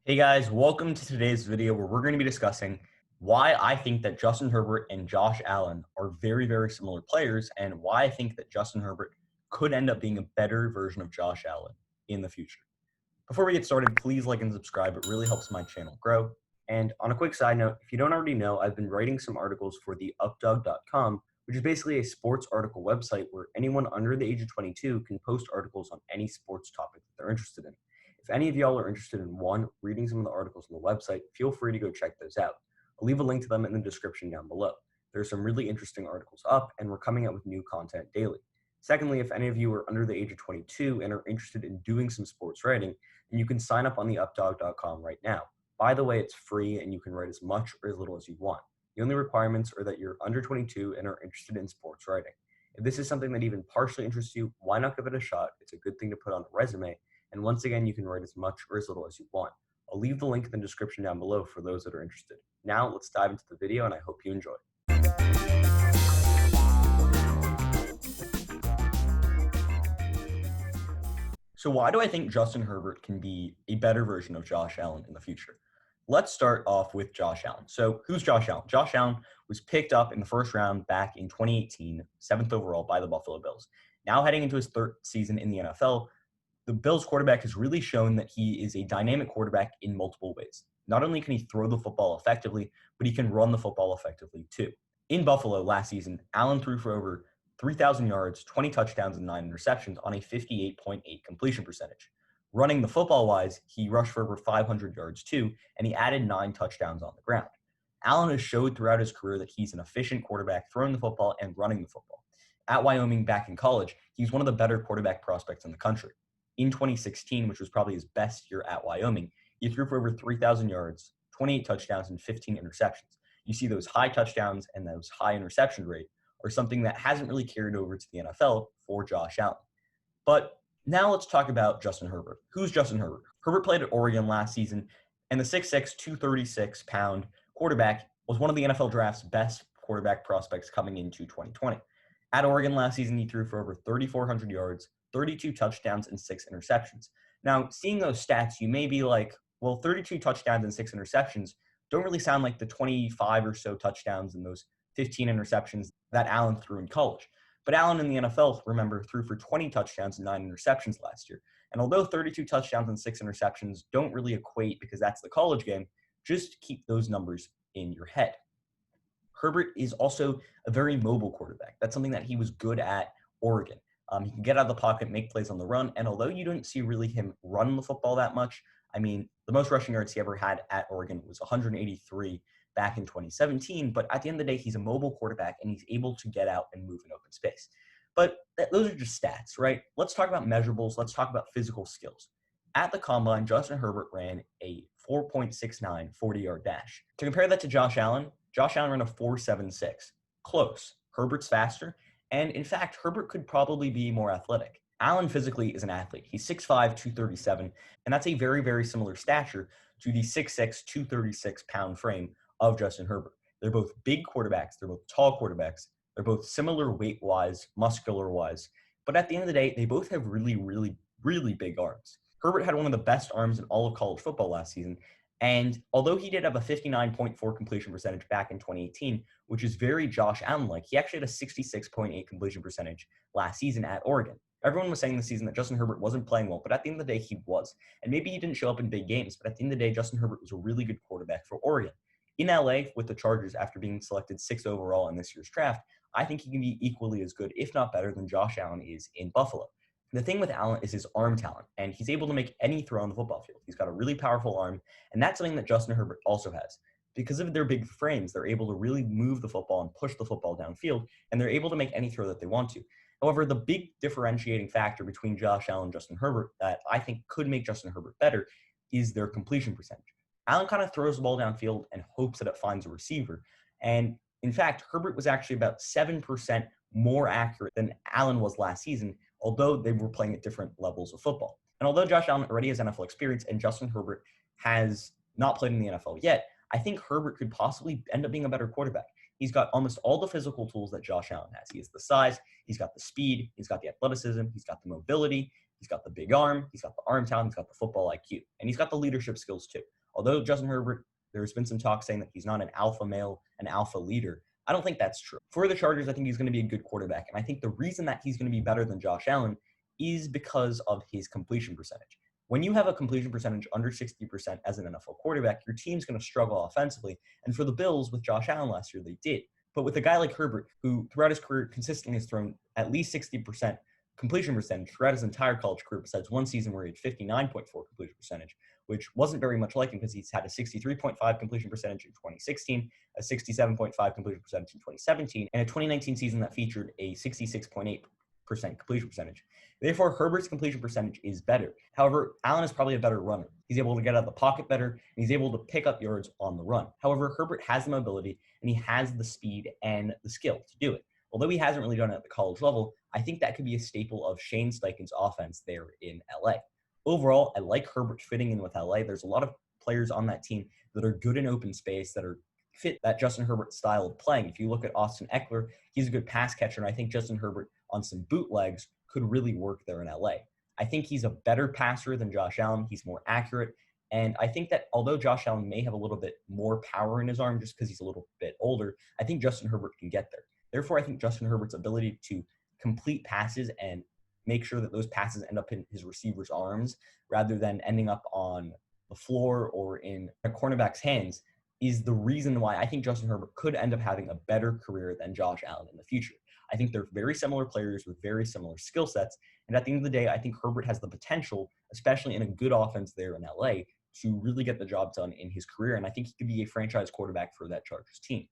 Hey guys, welcome to today's video where we're going to be discussing why I think that Justin Herbert and Josh Allen are very, very similar players and why I think that Justin Herbert could end up being a better version of Josh Allen in the future. Before we get started, please like and subscribe. It really helps my channel grow. And on a quick side note, if you don't already know, I've been writing some articles for the updog.com, which is basically a sports article website where anyone under the age of 22 can post articles on any sports topic that they're interested in. If any of y'all are interested in reading some of the articles on the website, feel free to go check those out. I'll leave a link to them in the description down below. There's some really interesting articles up, and we're coming out with new content daily. Secondly, if any of you are under the age of 22 and are interested in doing some sports writing, then you can sign up on the updog.com right now. By the way, it's free and you can write as much or as little as you want. The only requirements are that you're under 22 and are interested in sports writing. If this is something that even partially interests you, why not give it a shot? It's a good thing to put on a resume. And once again, you can write as much or as little as you want. I'll leave the link in the description down below for those that are interested. Now, let's dive into the video, and I hope you enjoy. So why do I think Justin Herbert can be a better version of Josh Allen in the future? Let's start off with Josh Allen. So who's Josh Allen? Josh Allen was picked up in the first round back in 2018, 7th overall by the Buffalo Bills. Now heading into his third season in the NFL, the Bills quarterback has really shown that he is a dynamic quarterback in multiple ways. Not only can he throw the football effectively, but he can run the football effectively too. In Buffalo last season, Allen threw for over 3,000 yards, 20 touchdowns, and 9 interceptions on a 58.8 completion percentage. Running the football-wise, he rushed for over 500 yards too, and he added 9 touchdowns on the ground. Allen has showed throughout his career that he's an efficient quarterback throwing the football and running the football. At Wyoming back in college, he's one of the better quarterback prospects in the country. In 2016, which was probably his best year at Wyoming, he threw for over 3,000 yards, 28 touchdowns, and 15 interceptions. You see those high touchdowns and those high interception rate are something that hasn't really carried over to the NFL for Josh Allen. But now let's talk about Justin Herbert. Who's Justin Herbert? Herbert played at Oregon last season, and the 6'6", 236-pound quarterback was one of the NFL draft's best quarterback prospects coming into 2020. At Oregon last season, he threw for over 3,400 yards, 32 touchdowns, and 6 interceptions. Now, seeing those stats, you may be like, well, 32 touchdowns and 6 interceptions don't really sound like the 25 or so touchdowns and those 15 interceptions that Allen threw in college. But Allen in the NFL, remember, threw for 20 touchdowns and 9 interceptions last year. And although 32 touchdowns and 6 interceptions don't really equate because that's the college game, just keep those numbers in your head. Herbert is also a very mobile quarterback. That's something that he was good at Oregon. He can get out of the pocket, make plays on the run, and although you don't see really him run the football that much, I mean, the most rushing yards he ever had at Oregon was 183 back in 2017, but at the end of the day, he's a mobile quarterback, and he's able to get out and move in open space. But those are just stats, right? Let's talk about measurables. Let's talk about physical skills. At the Combine, Justin Herbert ran a 4.69 40-yard dash. To compare that to Josh Allen ran a 4.76. Close. Herbert's faster. And in fact, Herbert could probably be more athletic. Allen physically is an athlete. He's 6'5", 237, and that's a very, very similar stature to the 6'6", 236-pound frame of Justin Herbert. They're both big quarterbacks. They're both tall quarterbacks. They're both similar weight-wise, muscular-wise. But at the end of the day, they both have really, really, really big arms. Herbert had one of the best arms in all of college football last season, and although he did have a 59.4 completion percentage back in 2018, which is very Josh Allen-like, he actually had a 66.8 completion percentage last season at Oregon. Everyone was saying this season that Justin Herbert wasn't playing well, but at the end of the day, he was. And maybe he didn't show up in big games, but at the end of the day, Justin Herbert was a really good quarterback for Oregon. In LA with the Chargers after being selected 6th overall in this year's draft, I think he can be equally as good, if not better, than Josh Allen is in Buffalo. The thing with Allen is his arm talent, and he's able to make any throw on the football field. He's got a really powerful arm, and that's something that Justin Herbert also has. Because of their big frames, they're able to really move the football and push the football downfield, and they're able to make any throw that they want to. However, the big differentiating factor between Josh Allen and Justin Herbert that I think could make Justin Herbert better is their completion percentage. Allen kind of throws the ball downfield and hopes that it finds a receiver. And in fact, Herbert was actually about 7% more accurate than Allen was last season, although they were playing at different levels of football. And although Josh Allen already has NFL experience and Justin Herbert has not played in the NFL yet, I think Herbert could possibly end up being a better quarterback. He's got almost all the physical tools that Josh Allen has. He has the size, he's got the speed, he's got the athleticism, he's got the mobility, He's got the big arm, he's got the arm talent, he's got the football IQ, and he's got the leadership skills too. Although Justin Herbert, there's been some talk saying that he's not an alpha male, an alpha leader. I don't think that's true. For the Chargers, I think he's going to be a good quarterback. And I think the reason that he's going to be better than Josh Allen is because of his completion percentage. When you have a completion percentage under 60% as an NFL quarterback, your team's going to struggle offensively. And for the Bills with Josh Allen last year, they did. But with a guy like Herbert, who throughout his career consistently has thrown at least 60% completion percentage throughout his entire college career, besides one season where he had 59.4 completion percentage, which wasn't very much like him because he's had a 63.5 completion percentage in 2016, a 67.5 completion percentage in 2017, and a 2019 season that featured a 66.8% completion percentage. Therefore, Herbert's completion percentage is better. However, Allen is probably a better runner. He's able to get out of the pocket better, and he's able to pick up yards on the run. However, Herbert has the mobility, and he has the speed and the skill to do it. Although he hasn't really done it at the college level, I think that could be a staple of Shane Steichen's offense there in LA. Overall, I like Herbert fitting in with LA. There's a lot of players on that team that are good in open space, that are fit that Justin Herbert style of playing. If you look at Austin Eckler, he's a good pass catcher, and I think Justin Herbert on some bootlegs could really work there in LA. I think he's a better passer than Josh Allen. He's more accurate. And I think that although Josh Allen may have a little bit more power in his arm just because he's a little bit older, I think Justin Herbert can get there. Therefore, I think Justin Herbert's ability to complete passes and make sure that those passes end up in his receiver's arms rather than ending up on the floor or in a cornerback's hands is the reason why I think Justin Herbert could end up having a better career than Josh Allen in the future. I think they're very similar players with very similar skill sets. And at the end of the day, I think Herbert has the potential, especially in a good offense there in LA, to really get the job done in his career. And I think he could be a franchise quarterback for that Chargers team.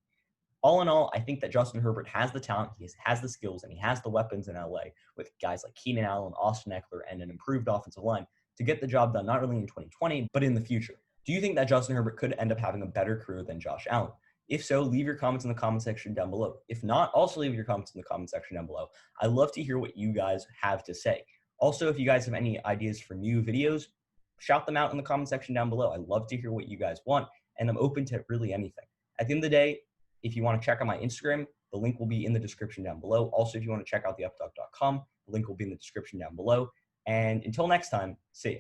All in all, I think that Justin Herbert has the talent, he has the skills, and he has the weapons in LA with guys like Keenan Allen, Austin Eckler, and an improved offensive line to get the job done not only in 2020, but in the future. Do you think that Justin Herbert could end up having a better career than Josh Allen? If so, leave your comments in the comment section down below. If not, also leave your comments in the comment section down below. I love to hear what you guys have to say. Also, if you guys have any ideas for new videos, shout them out in the comment section down below. I love to hear what you guys want, and I'm open to really anything. At the end of the day, if you want to check out my Instagram, the link will be in the description down below. Also, if you want to check out theupdog.com, the link will be in the description down below. And until next time, see you.